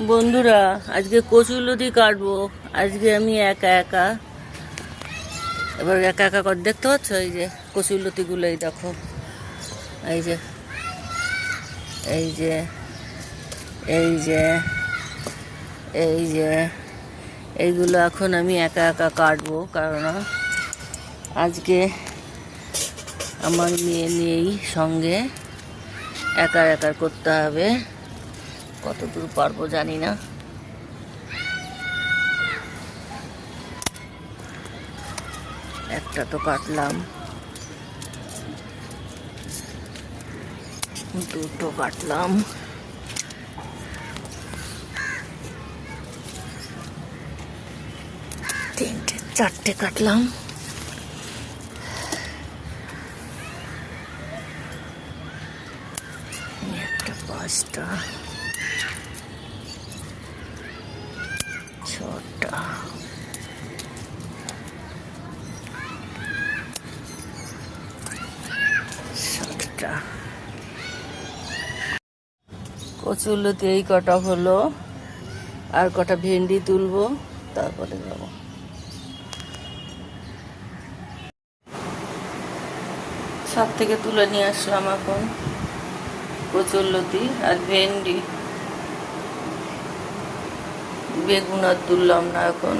বন্ধুরা, আজকে কচুরলতি কাটবো। আজকে আমি একা একা। এবার একা একা করে দেখতে পাচ্ছ? এই যে কচুরলতিগুলো, এই দেখো, এই যে এই যে এই যে এই যে এইগুলো এখন আমি একা একা কাটবো, কারণ আজকে আমার মেয়ে নেই সঙ্গে, একা একা করতে হবে। কতদূর পারবো জানি না। একটা তো কাটলাম, দুটো কাটলাম, তিনটে, চারটে কাটলাম, একটা, পাঁচটা, ছটা, সাতটা। কচুরলতি এই কটা হলো, আর কটা ভেন্ডি তুলবো, তারপরে যাবো। ছাদ থেকে তুলে নিয়ে আসলাম এখন কচুরলতি আর ভেন্ডি। বেগুন আর তুললাম না এখন।